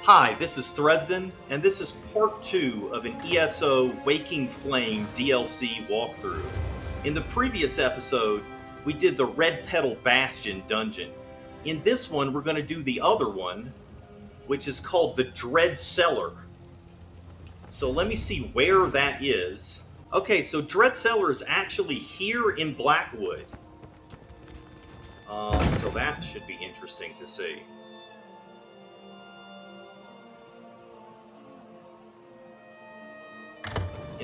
Hi, this is Thresden, and this is part 2 of an ESO Waking Flame DLC walkthrough. In the previous episode, we did the Red Petal Bastion dungeon. In this one, we're going to do the other one, which is called the Dread Cellar. So let me see where that is. Okay, so Dread Cellar is actually here in Blackwood. So that should be interesting to see.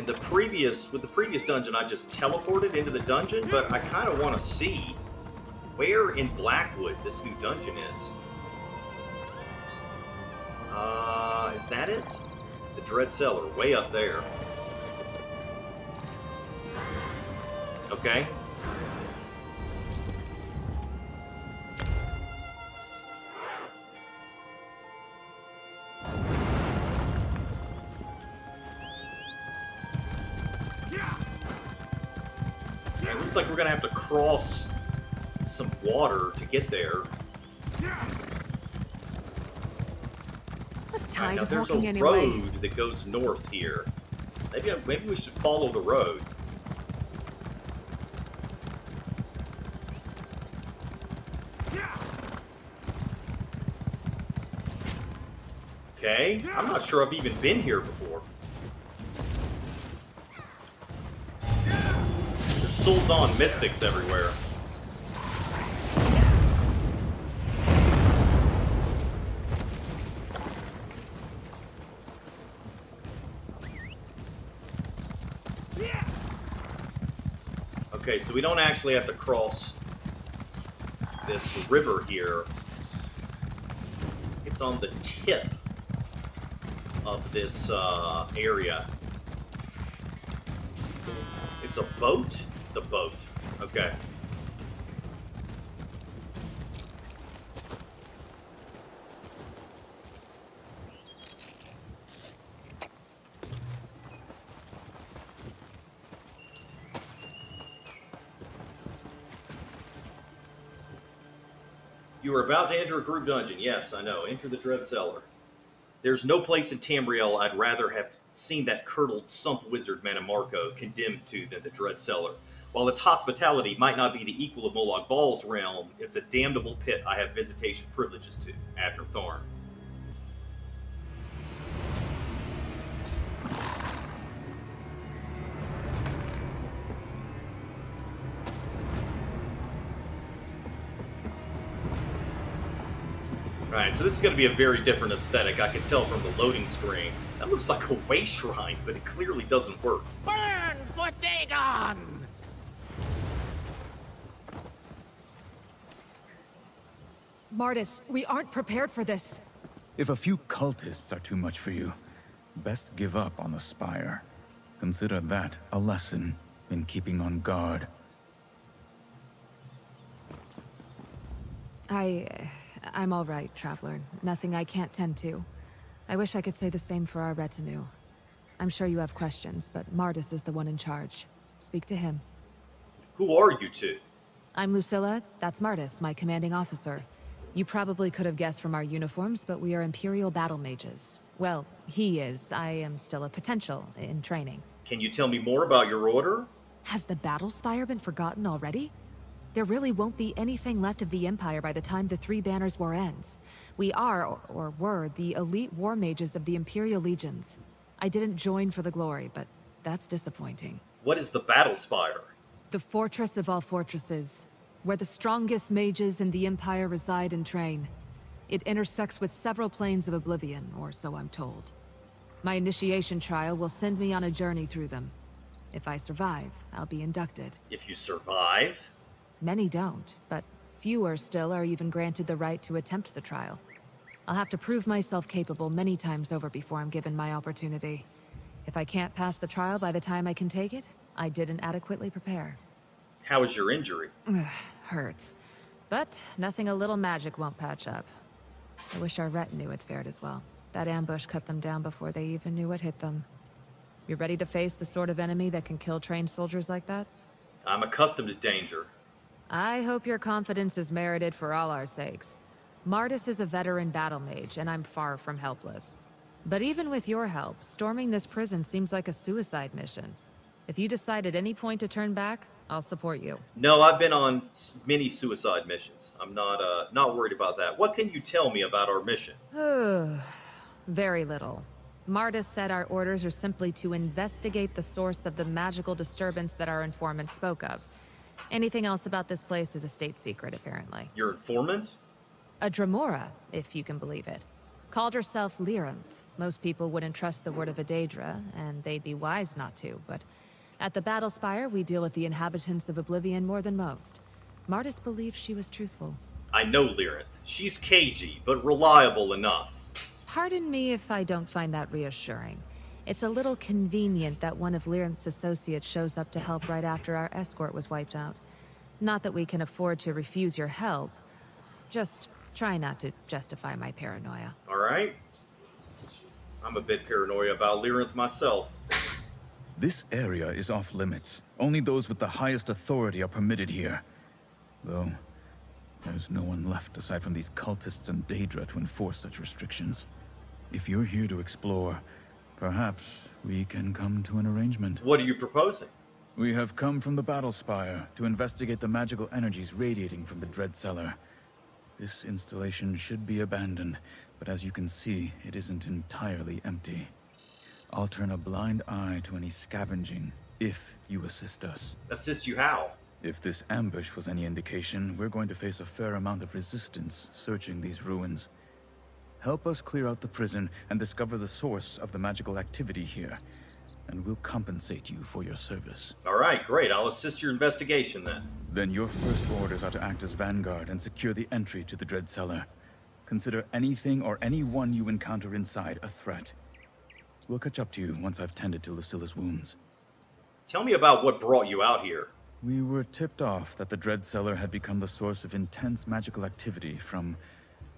With the previous dungeon, I just teleported into the dungeon, but I kind of want to see where in Blackwood this new dungeon is. Is that it? The Dread Cellar, way up there. Okay. It looks like we're going to have to cross some water to get there. Right, now there's a road that goes north here. Maybe we should follow the road. Okay, I'm not sure I've even been here before. There's Sul'Zan mystics everywhere. Okay, so we don't actually have to cross this river here. It's on the tip of this area. It's a boat? It's a boat. Okay. You are about to enter a group dungeon. Yes, I know. Enter the Dread Cellar. There's no place in Tamriel I'd rather have seen that curdled sump wizard Manamarco condemned to than the Dread Cellar. While its hospitality might not be the equal of Molag Bal's realm, it's a damnable pit I have visitation privileges to. Abner Thorn. Right, so this is going to be a very different aesthetic. I can tell from the loading screen. That looks like a way shrine, but it clearly doesn't work. Burn for Dagon! Martis, we aren't prepared for this. If a few cultists are too much for you, best give up on the Spire. Consider that a lesson in keeping on guard. I'm all right, Traveler. Nothing I can't tend to. I wish I could say the same for our retinue. I'm sure you have questions, but Martis is the one in charge. Speak to him. Who are you two? I'm Lucilla. That's Martis, my commanding officer. You probably could have guessed from our uniforms, but we are Imperial battle mages. Well, he is. I am still a potential in training. Can you tell me more about your order? Has the Battle Spire been forgotten already? There really won't be anything left of the Empire by the time the Three Banners War ends. We are, or were, the elite war mages of the Imperial Legions. I didn't join for the glory, but that's disappointing. What is the Battle Spire? The fortress of all fortresses, where the strongest mages in the Empire reside and train. It intersects with several planes of oblivion, or so I'm told. My initiation trial will send me on a journey through them. If I survive, I'll be inducted. If you survive? Many don't, but fewer still are even granted the right to attempt the trial. I'll have to prove myself capable many times over before I'm given my opportunity. If I can't pass the trial by the time I can take it, I didn't adequately prepare. How is your injury? Hurts. But nothing a little magic won't patch up. I wish our retinue had fared as well. That ambush cut them down before they even knew what hit them. You ready to face the sort of enemy that can kill trained soldiers like that? I'm accustomed to danger. I hope your confidence is merited for all our sakes. Martis is a veteran battle mage, and I'm far from helpless. But even with your help, storming this prison seems like a suicide mission. If you decide at any point to turn back, I'll support you. No, I've been on many suicide missions. I'm not worried about that. What can you tell me about our mission? Very little. Martis said our orders are simply to investigate the source of the magical disturbance that our informant spoke of. Anything else about this place is a state secret, apparently. Your informant? A Dremora, if you can believe it. Called herself Lyranth. Most people wouldn't trust the word of a Daedra, and they'd be wise not to, but at the Battle Spire, we deal with the inhabitants of Oblivion more than most. Martis believed she was truthful. I know Lyranth. She's cagey, but reliable enough. Pardon me if I don't find that reassuring. It's a little convenient that one of Lyranth's associates shows up to help right after our escort was wiped out. Not that we can afford to refuse your help. Just try not to justify my paranoia. All right. I'm a bit paranoid about Lyranth myself. This area is off limits. Only those with the highest authority are permitted here. Though, there's no one left aside from these cultists and Daedra to enforce such restrictions. If you're here to explore, perhaps we can come to an arrangement. What are you proposing? We have come from the Battle Spire to investigate the magical energies radiating from the Dread Cellar. This installation should be abandoned, but as you can see, it isn't entirely empty. I'll turn a blind eye to any scavenging, if you assist us. Assist you how? If this ambush was any indication, we're going to face a fair amount of resistance searching these ruins. Help us clear out the prison and discover the source of the magical activity here, and we'll compensate you for your service. All right, great. I'll assist your investigation then. Then your first orders are to act as vanguard and secure the entry to the Dread Cellar. Consider anything or anyone you encounter inside a threat. We'll catch up to you once I've tended to Lucilla's wounds. Tell me about what brought you out here. We were tipped off that the Dread Cellar had become the source of intense magical activity from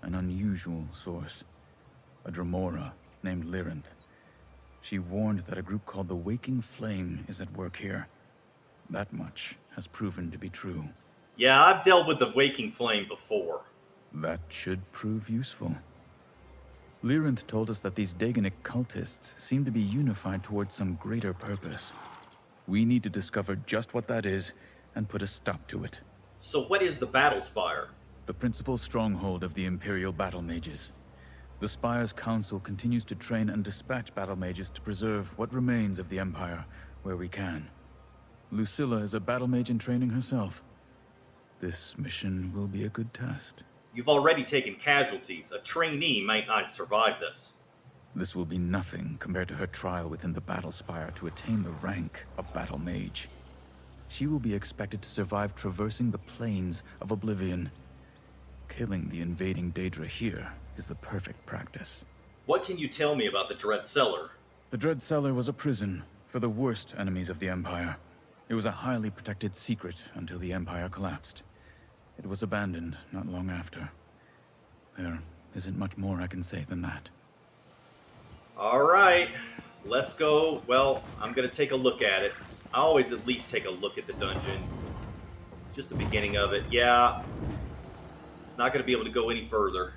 an unusual source. A Dremora named Lyranth. She warned that a group called the Quaking Flame is at work here. That much has proven to be true. Yeah, I've dealt with the Quaking Flame before. That should prove useful. Lyranth told us that these Daedric cultists seem to be unified towards some greater purpose. We need to discover just what that is and put a stop to it. So what is the Battle Spire? The principal stronghold of the Imperial Battle Mages. The Spire's council continues to train and dispatch battle mages to preserve what remains of the Empire, where we can. Lucilla is a battle mage in training herself. This mission will be a good test. You've already taken casualties. A trainee might not survive this. This will be nothing compared to her trial within the Battle Spire to attain the rank of Battle Mage. She will be expected to survive traversing the plains of Oblivion. Killing the invading Daedra here is the perfect practice. What can you tell me about the Dread Cellar? The Dread Cellar was a prison for the worst enemies of the Empire. It was a highly protected secret until the Empire collapsed. It was abandoned not long after. There isn't much more I can say than that. All right, let's go. Well, I'm going to take a look at it. I always at least take a look at the dungeon. Just the beginning of it. Yeah, not going to be able to go any further.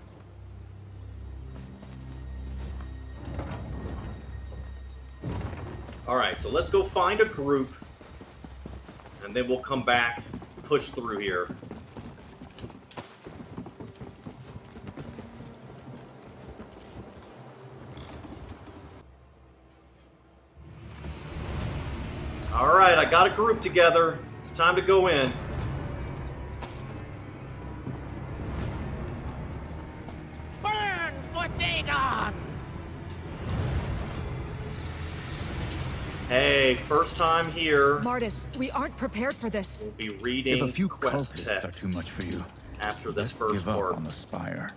All right, so let's go find a group, and then we'll come back, push through here. All right, I got a group together. It's time to go in. Burn for Dagon! Hey, first time here. Martis, we aren't prepared for this. We'll be reading If a few quest cultists are text too much for you, after this just first give up part. on the Spire.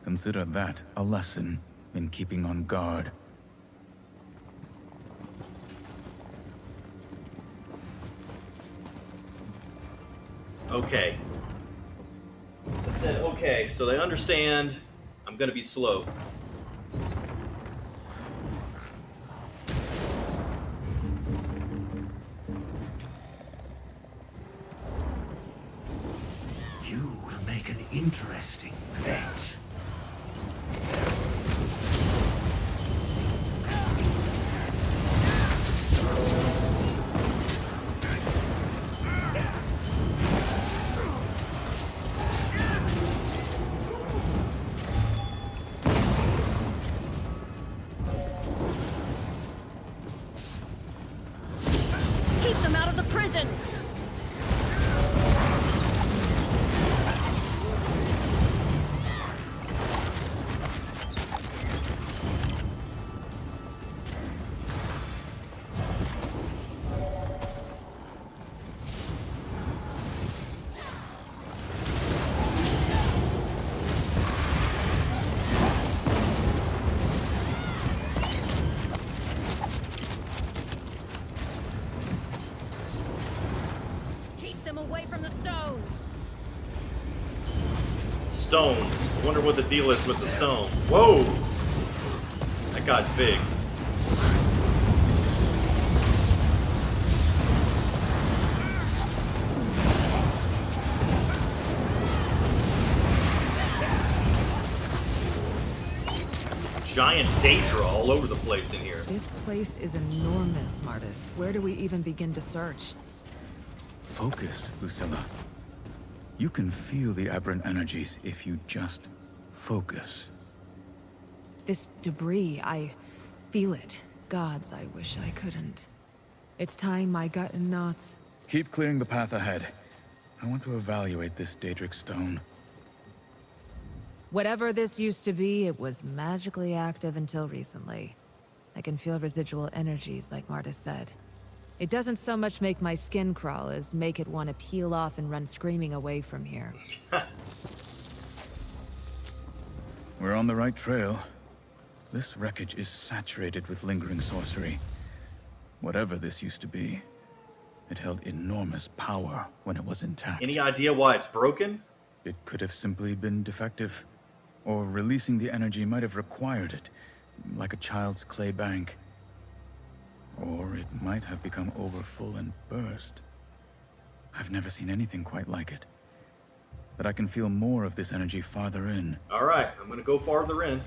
Consider that a lesson in keeping on guard. Okay. I said okay, so they understand I'm gonna be slow. You will make an Interesting. Thanks. Keep them out of the prison! Away from the stones. Stones. Wonder what the deal is with the stones. Whoa! That guy's big. Giant Daedra all over the place in here. This place is enormous, Martis. Where do we even begin to search? Focus, Lucilla. You can feel the aberrant energies if you just focus. This debris, I feel it. Gods, I wish I couldn't. It's tying my gut in knots. Keep clearing the path ahead. I want to evaluate this Daedric Stone. Whatever this used to be, it was magically active until recently. I can feel residual energies, like Martis said. It doesn't so much make my skin crawl as make it want to peel off and run screaming away from here. We're on the right trail. This wreckage is saturated with lingering sorcery. Whatever this used to be, it held enormous power when it was intact. Any idea why it's broken? It could have simply been defective, or releasing the energy might have required it, like a child's clay bank. Or it might have become overfull and burst. I've never seen anything quite like it. But I can feel more of this energy farther in. Alright, I'm gonna go farther in.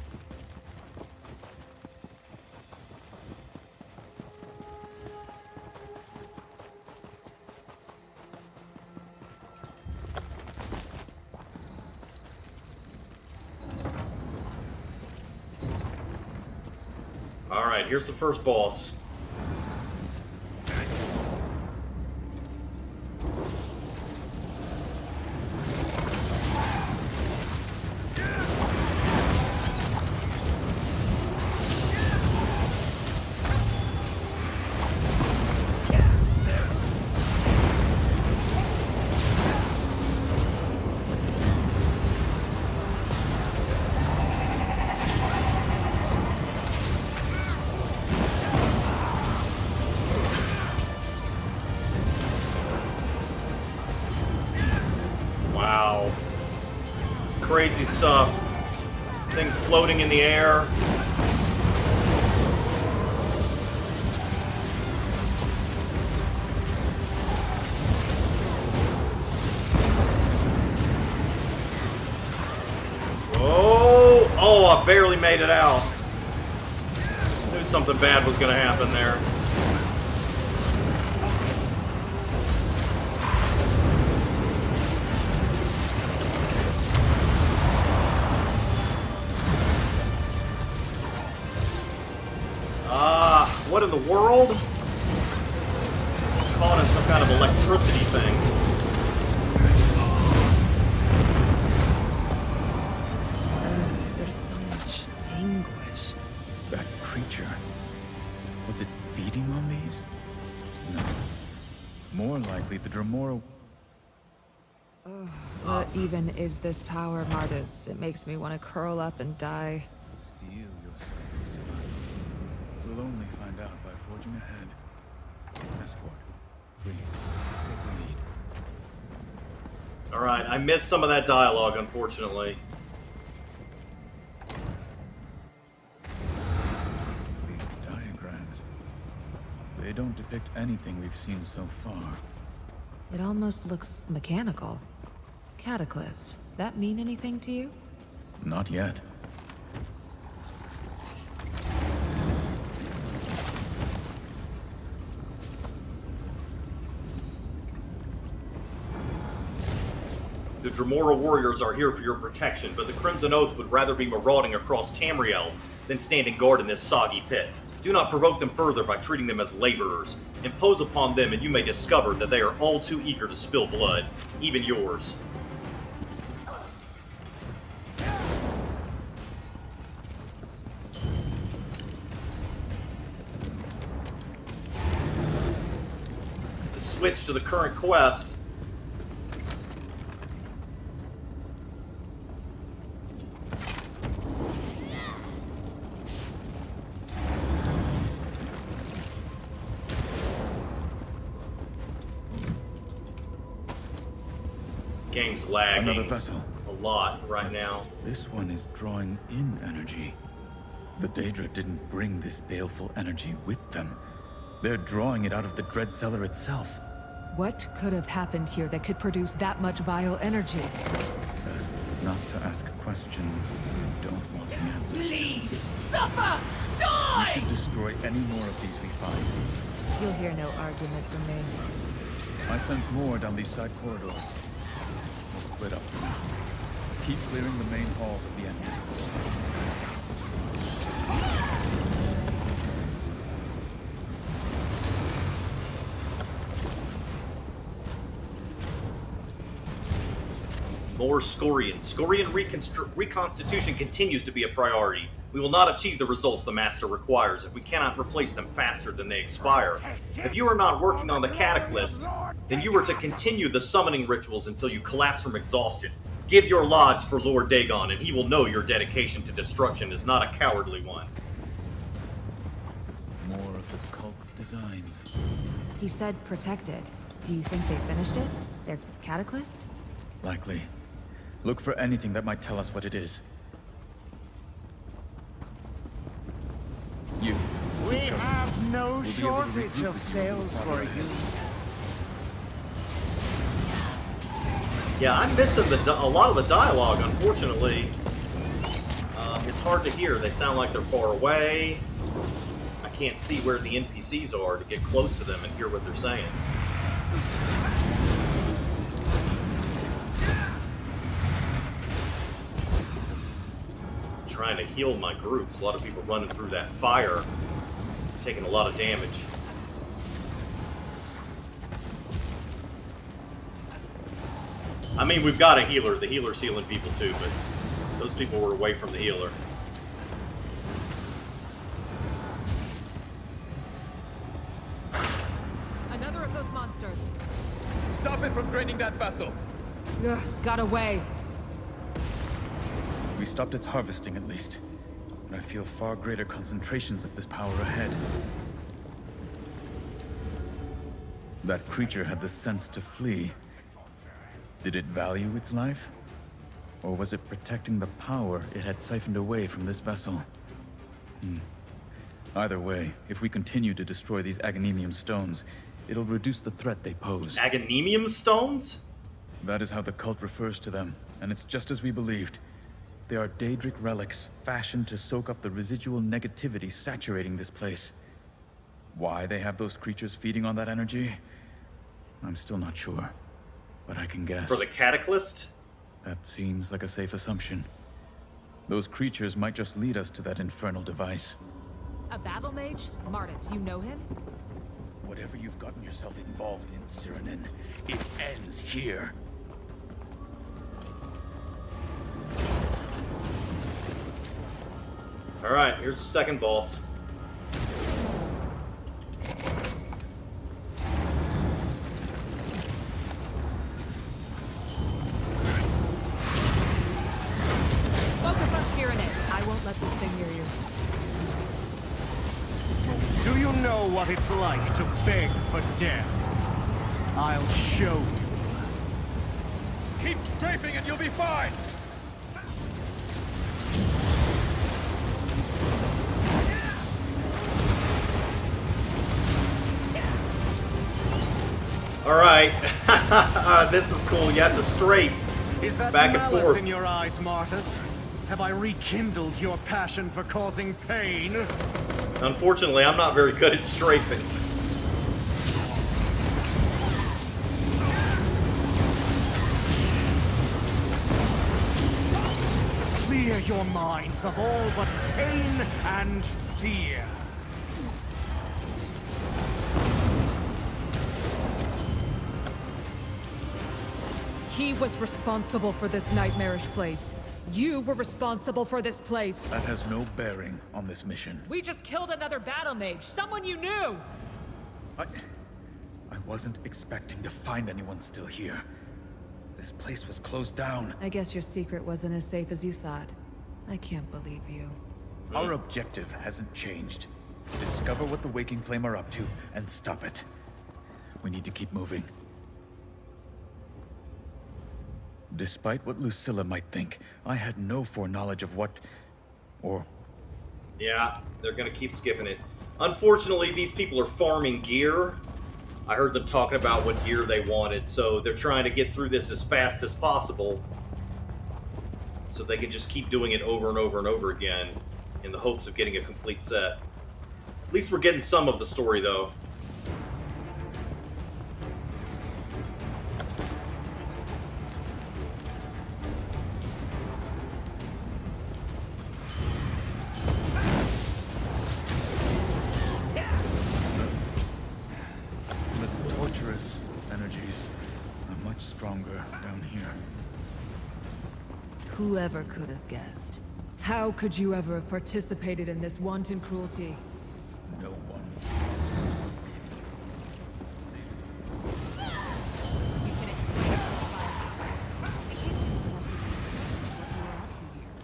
Alright, here's the first boss. Wow. It's crazy stuff. Things floating in the air. Oh! Oh, I barely made it out. Knew something bad was gonna happen there. What in the world? Caught in some kind of electricity thing. There's so much anguish. That creature, was it feeding on these? No. More likely the Dremora... What even is this power, Martis? It makes me want to curl up and die. Steel yourself, Lucilla. We'll only find out by forging ahead. Escort, please, take the lead. Alright, I missed some of that dialogue, unfortunately. These diagrams, they don't depict anything we've seen so far. It almost looks mechanical. Cataclysm. that mean anything to you? Not yet. The Dremora warriors are here for your protection, but the Crimson Oath would rather be marauding across Tamriel than standing guard in this soggy pit. Do not provoke them further by treating them as laborers. Impose upon them and you may discover that they are all too eager to spill blood, even yours. The switch to the current quest. Game's lagging Another vessel. a lot right now. This one is drawing in energy. The Daedra didn't bring this baleful energy with them. They're drawing it out of the Dread Cellar itself. What could have happened here that could produce that much vile energy? Best not to ask questions you don't want the answers to. Bleed! Suffer! We Die! should destroy any more of these we find. You'll hear no argument from me. I sense more down these side corridors. We'll split up for now. Keep clearing the main halls of the enemy. More Scorian. Scorian reconstitution continues to be a priority. We will not achieve the results the Master requires if we cannot replace them faster than they expire. If you are not working on the Cataclysm, then you are to continue the summoning rituals until you collapse from exhaustion. Give your lives for Lord Dagon, and he will know your dedication to destruction is not a cowardly one. More of the cult's designs. He said protected. Do you think they finished it? Their cataclysm? Likely. Look for anything that might tell us what it is. You. We have no We'll be able to shortage regroup of with you sales farther for ahead. Yeah, I'm missing a lot of the dialogue, unfortunately. It's hard to hear. They sound like they're far away. I can't see where the NPCs are to get close to them and hear what they're saying. Trying to heal my groups. A lot of people running through that fire, taking a lot of damage. I mean, we've got a healer. The healer's healing people too, but those people were away from the healer. Another of those monsters. Stop it from draining that vessel! Ugh, got away. We stopped its harvesting at least. But I feel far greater concentrations of this power ahead. That creature had the sense to flee. Did it value its life? Or was it protecting the power it had siphoned away from this vessel? Either way, if we continue to destroy these Aganemium Stones, it'll reduce the threat they pose. Aganemium Stones? That is how the cult refers to them, and it's just as we believed. They are Daedric relics, fashioned to soak up the residual negativity saturating this place. Why they have those creatures feeding on that energy? I'm still not sure, but I can guess. For the Cataclysm? That seems like a safe assumption. Those creatures might just lead us to that infernal device. A battle mage? Martis, you know him? Whatever you've gotten yourself involved in, Cyrinin, it ends here. Alright, here's the second boss. Focus on Tyranid. I won't let this thing near you. Do you know what it's like to beg for death? I'll show you. Keep strafing and you'll be fine! Alright, this is cool. You have to strafe Is that back and malice forth. in your eyes, Martus? Have I rekindled your passion for causing pain? Unfortunately, I'm not very good at strafing. Clear your minds of all but pain and fear. He was responsible for this nightmarish place. You were responsible for this place. That has no bearing on this mission. We just killed another battle mage, someone you knew! I wasn't expecting to find anyone still here. This place was closed down. I guess your secret wasn't as safe as you thought. I can't believe you. Our objective hasn't changed. Discover what the Quaking Flame are up to, and stop it. We need to keep moving. Despite what Lucilla might think, I had no foreknowledge of what... Yeah, they're gonna keep skipping it. Unfortunately, these people are farming gear. I heard them talking about what gear they wanted, so they're trying to get through this as fast as possible so they can just keep doing it over and over and over again in the hopes of getting a complete set. At least we're getting some of the story, though. The torturous energies are much stronger down here. Whoever could have guessed? How could you ever have participated in this wanton cruelty? No one.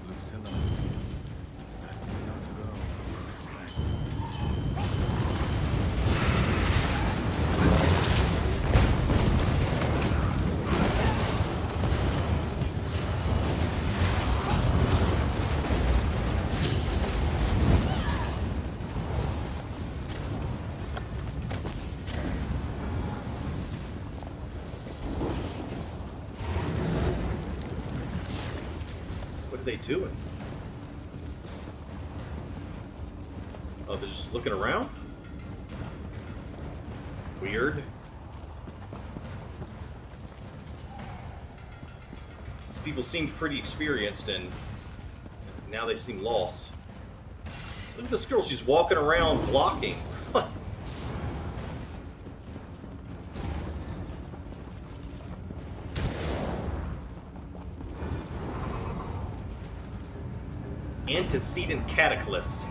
Lucilla. Let me not go. What are they doing? Oh, they're just looking around? Weird. These people seemed pretty experienced, and now they seem lost. Look at this girl, she's walking around blocking. Antecedent Cataclysm.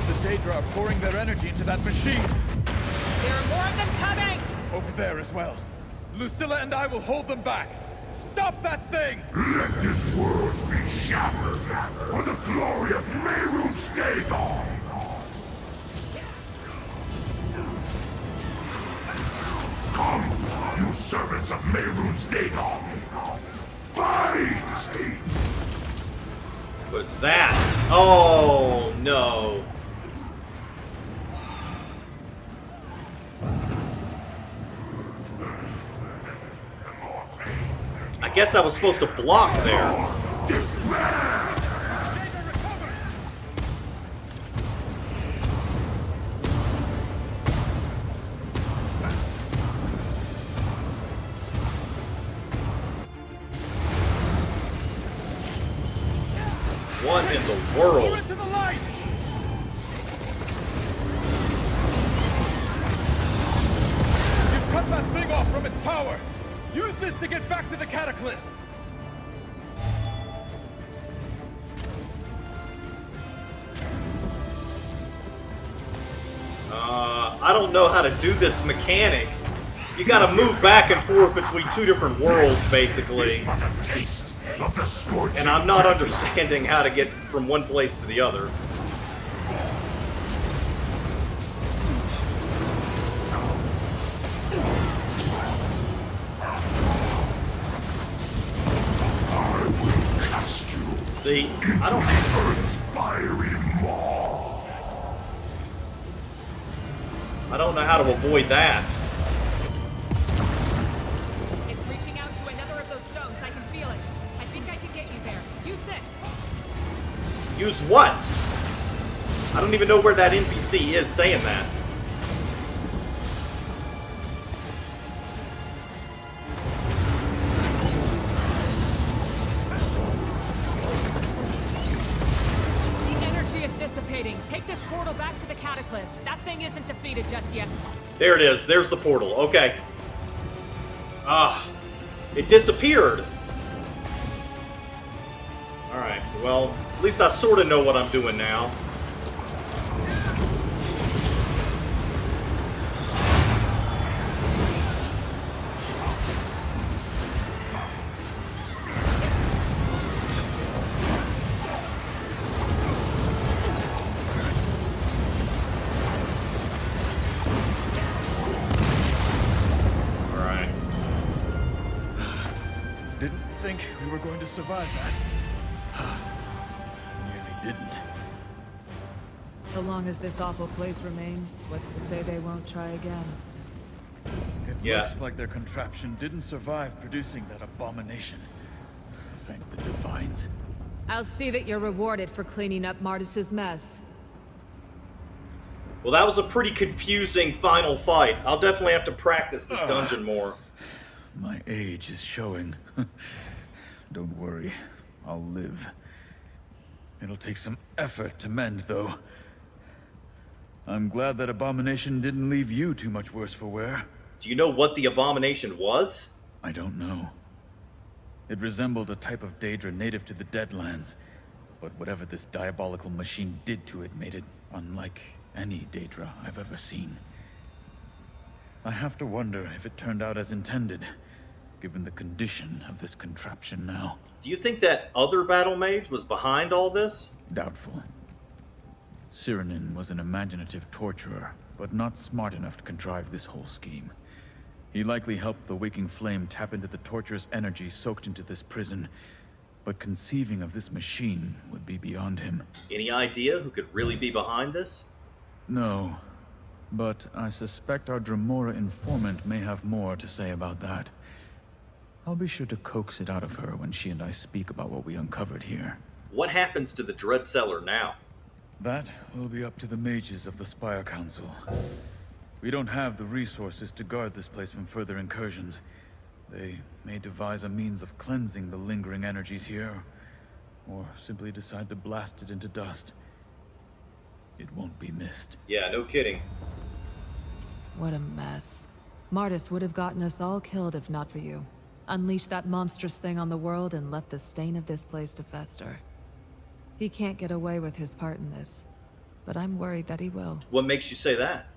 The Daedra are pouring their energy into that machine. There are more of them coming! Over there as well. Lucilla and I will hold them back. Stop that thing! Let this world be shattered for the glory of Mehrunes Dagon! Come, you servants of Mehrunes Dagon! Fight! What's that? Oh, no. I guess I was supposed to block there. What in the world? To the light! You've cut that thing off from its power! Use this to get back to the Cataclysm! I don't know how to do this mechanic. You gotta move back and forth between two different worlds, basically. And I'm not understanding how to get from one place to the other. See, I don't... Earth's fiery maw. I don't know how to avoid that. It's reaching out to another of those stones. I can feel it. I think I can get you there. Use this. Use what? I don't even know where that NPC is saying that. Take this portal back to the Cataclysm. That thing isn't defeated just yet. There it is. There's the portal. Okay. It disappeared. Alright, well, at least I sort of know what I'm doing now. We were going to survive that. Nearly didn't. So long as this awful place remains, what's to say they won't try again? It looks like their contraption didn't survive producing that abomination. Thank the Divines. I'll see that you're rewarded for cleaning up Martis's mess. Well, that was a pretty confusing final fight. I'll definitely have to practice this dungeon more. My age is showing. Don't worry, I'll live. It'll take some effort to mend, though. I'm glad that abomination didn't leave you too much worse for wear. Do you know what the abomination was? I don't know. It resembled a type of Daedra native to the Deadlands, but whatever this diabolical machine did to it made it unlike any Daedra I've ever seen. I have to wonder if it turned out as intended, given the condition of this contraption now. Do you think that other battle mage was behind all this? Doubtful. Cyrenin was an imaginative torturer, but not smart enough to contrive this whole scheme. He likely helped the Waking Flame tap into the torturous energy soaked into this prison, but conceiving of this machine would be beyond him. Any idea who could really be behind this? No, but I suspect our Dremora informant may have more to say about that. I'll be sure to coax it out of her when she and I speak about what we uncovered here. What happens to the Dread Cellar now? That will be up to the mages of the Spire Council. We don't have the resources to guard this place from further incursions. They may devise a means of cleansing the lingering energies here, or simply decide to blast it into dust. It won't be missed. Yeah, no kidding. What a mess. Martis would have gotten us all killed if not for you. Unleashed that monstrous thing on the world and left the stain of this place to fester. He can't get away with his part in this, but I'm worried that he will. What makes you say that?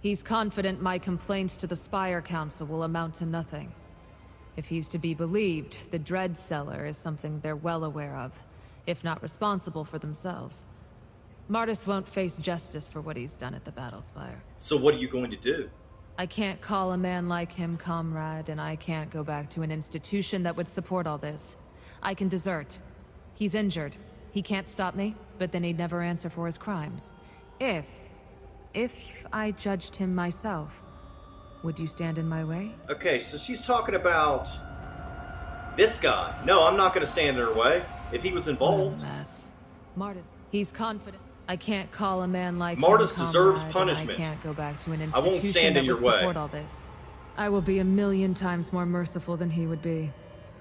He's confident my complaints to the Spire Council will amount to nothing. If he's to be believed, the Dread Cellar is something they're well aware of, if not responsible for themselves. Martis won't face justice for what he's done at the Battle Spire. So what are you going to do? I can't call a man like him comrade, and I can't go back to an institution that would support all this. I can desert. He's injured. He can't stop me, but then he'd never answer for his crimes. If I judged him myself, would you stand in my way? Okay, so she's talking about this guy. No, I'm not going to stand in her way. If he was involved. What a mess. Martis, he's confident. I can't call a man like Martis him deserves comrade, punishment. I can't go back to an I institution won't stand that in your would way. support all this. I will be 1,000,000 times more merciful than he would be.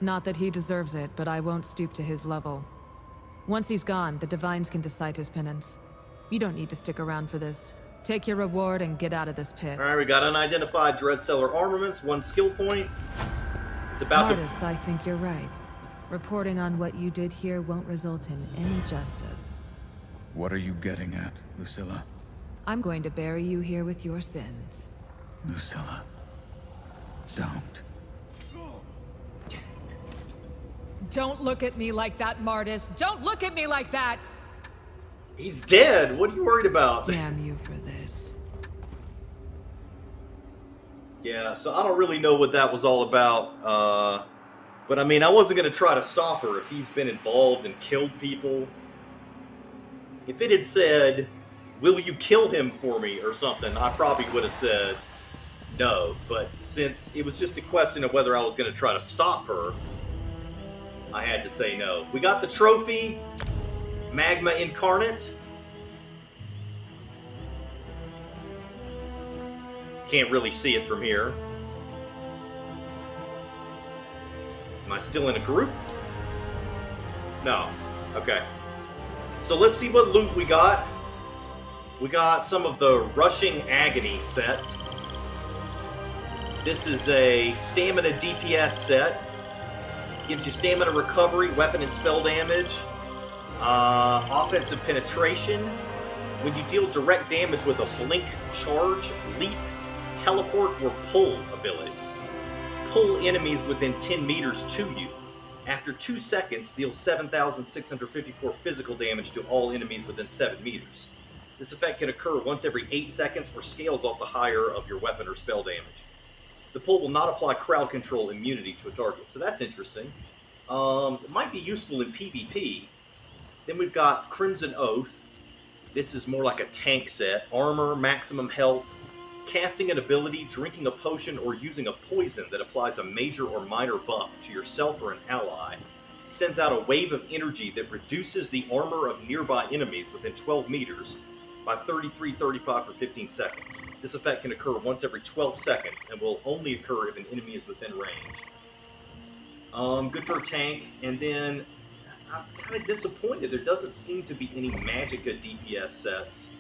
Not that he deserves it, but I won't stoop to his level. Once he's gone, the Divines can decide his penance. You don't need to stick around for this. Take your reward and get out of this pit. Alright, we got unidentified Dread Cellar armaments, 1 skill point. It's about Martis, I think you're right. Reporting on what you did here won't result in any justice. What are you getting at, Lucilla? I'm going to bury you here with your sins. Lucilla. Don't. Don't look at me like that, Martis. Don't look at me like that! He's dead. What are you worried about? Damn you for this. Yeah, so I don't really know what that was all about. But I mean, I wasn't going to try to stop her if he's been involved and killed people. If it had said, will you kill him for me or something, I probably would have said no. But since it was just a question of whether I was going to try to stop her, I had to say no. We got the trophy, Magma Incarnate. Can't really see it from here. Am I still in a group? No. Okay. So let's see what loot we got. We got some of the Rushing Agony set. This is a stamina DPS set. Gives you stamina recovery, weapon and spell damage, offensive penetration. When you deal direct damage with a blink, charge, leap, teleport, or pull ability. Pull enemies within 10 meters to you. After 2 seconds, deal 7,654 physical damage to all enemies within 7 meters. This effect can occur once every 8 seconds or scales off the higher of your weapon or spell damage. The pull will not apply crowd control immunity to a target, so that's interesting. It might be useful in PvP. Then we've got Crimson Oath. This is more like a tank set. Armor, maximum health, casting an ability, drinking a potion, or using a poison that applies a major or minor buff to yourself or an ally. It sends out a wave of energy that reduces the armor of nearby enemies within 12 meters by 33-35 for 15 seconds. This effect can occur once every 12 seconds and will only occur if an enemy is within range. Good for a tank. And then I'm kind of disappointed. There doesn't seem to be any Magicka DPS sets.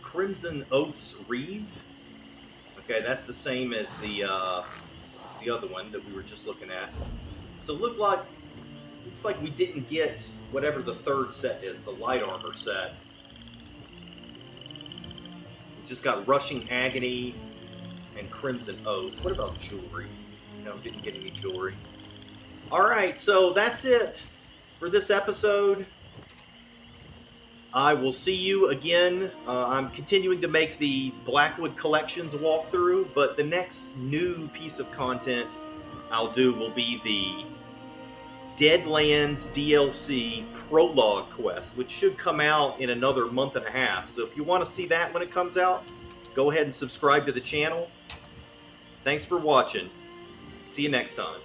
Crimson Oath's Reeve. Okay, that's the same as the other one that we were just looking at. So looks like we didn't get whatever the third set is, the light armor set. We just got Rushing Agony and Crimson Oath. What about jewelry? No, didn't get any jewelry. Alright, so that's it for this episode. I will see you again. I'm continuing to make the Blackwood Collections walkthrough, but the next new piece of content I'll do will be the Deadlands DLC Prologue quest, which should come out in another month and a half. So if you want to see that when it comes out, go ahead and subscribe to the channel. Thanks for watching. See you next time.